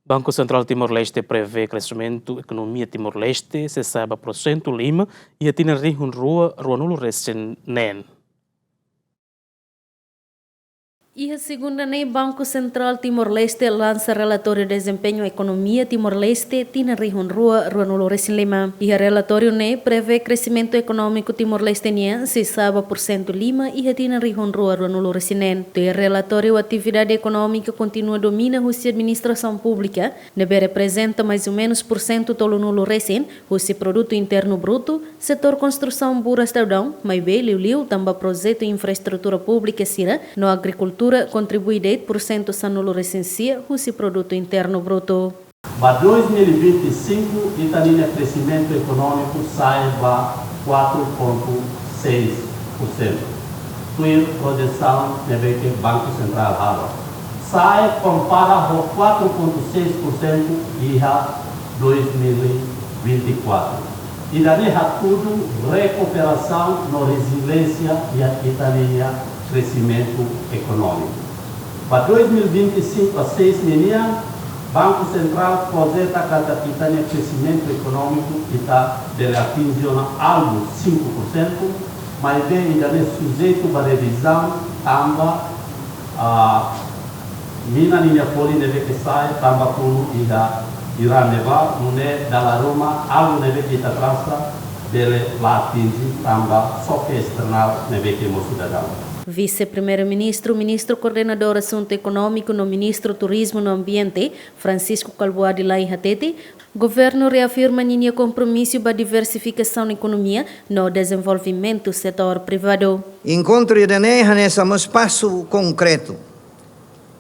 Banco Central Timor-Leste prevê crescimento da economia Timor-Leste, se sabe % Lima e a tina rihun rua nulo recém-nen. E a segunda nem Banco Central Timor-Leste lança relatório de desempenho economia Timor-Leste tina rihun rua nulo recém-lima. E a relatório nem prevê crescimento econômico Timor-Leste se sabe % Lima e a tina rihun rua nulo recém-nen. O relatório atividade econômica continua domina a administração pública, nebe representa mais ou menos % tolo nulo recém, o produto interno bruto, setor construção bura estadão, mas bem liu também projeto infraestrutura pública sira, no agricultura contribui 10% sa nulo recensia o produto interno bruto. Para 2025, Itália crescimento econômico sai para 4,6%. Tuir projeção deve que Banco Central hala. Sai compara com 4,6% e a 2024. E daí há tudo recuperação na resiliência e a Itália crescimento econômico. Para 2025 a 6 milhões, Banco Central projeta cada Itália crescimento econômico que está atingindo algo 5%, mas bem ainda é sujeito para revisão, também a minha linha poli deve que sai, também tudo irá levar, não é da Roma, algo deve que está traça, dele lá atingir, também só que external deve que é cidadão. Vice-primeiro-ministro, ministro coordenador assunto econômico no ministro turismo no ambiente, Francisco Calboa de Lai Hatete, governo reafirma linha compromisso para diversificação da economia no desenvolvimento do setor privado. Encontro iranês nesse espaço concreto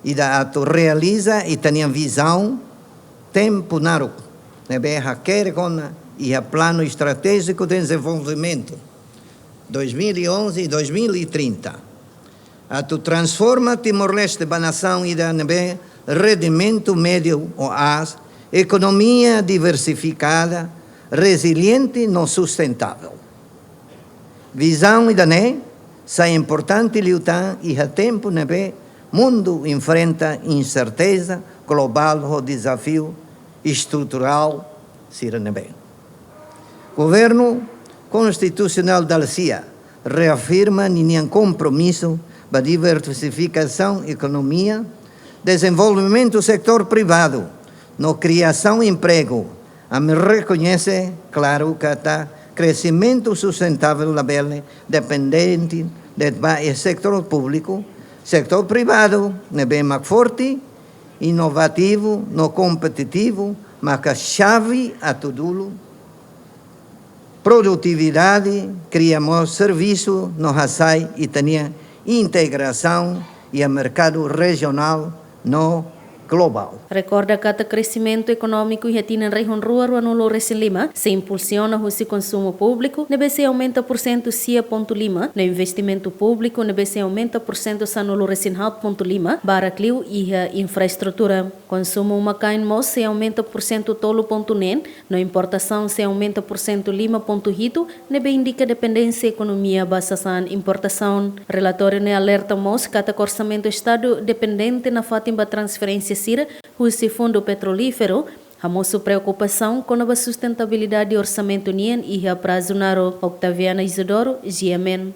e da ato realiza e tem visão tempo naro, nebe quer com e a plano estratégico de desenvolvimento 2011 e 2030. Ato transforma Timor-Leste para nação e da nebe rendimento médio OAS, economia diversificada, resiliente e sustentável. Visão e da ne, é importante lutar e a tempo nebe mundo enfrenta incerteza global o desafio estrutural sira nebe. Governo Constitucional da CIA reafirma nenhum compromisso para diversificação da economia, desenvolvimento do setor privado, na criação de emprego. A me reconhece, claro, que está crescimento sustentável da bela, dependente do setor público, setor privado, é bem mais forte, inovativo, não competitivo, mas que chave a tudo. Produtividade, criamos serviço, no Hassai e tinha integração e a mercado regional no global. Recorda que o crescimento econômico e a tina região rua nulo recém-lima se impulsiona o consumo público, nebe se aumenta % sia ponto lima, no investimento público nebe se aumenta % sa nulo recém-halt ponto lima, para clio e a infraestrutura. Consumo uma cain mos se aumenta % tolo ponto nen, no importação se aumenta % lima ponto hito, nebe indica dependência economia basasan importação. Relatório ne alerta mos que o orçamento estado dependente na fatimba transferência sira, o fundo petrolífero, a nossa preocupação com a sustentabilidade do orçamento NIEN e a prazo naro. Octaviana Isidoro, GMN.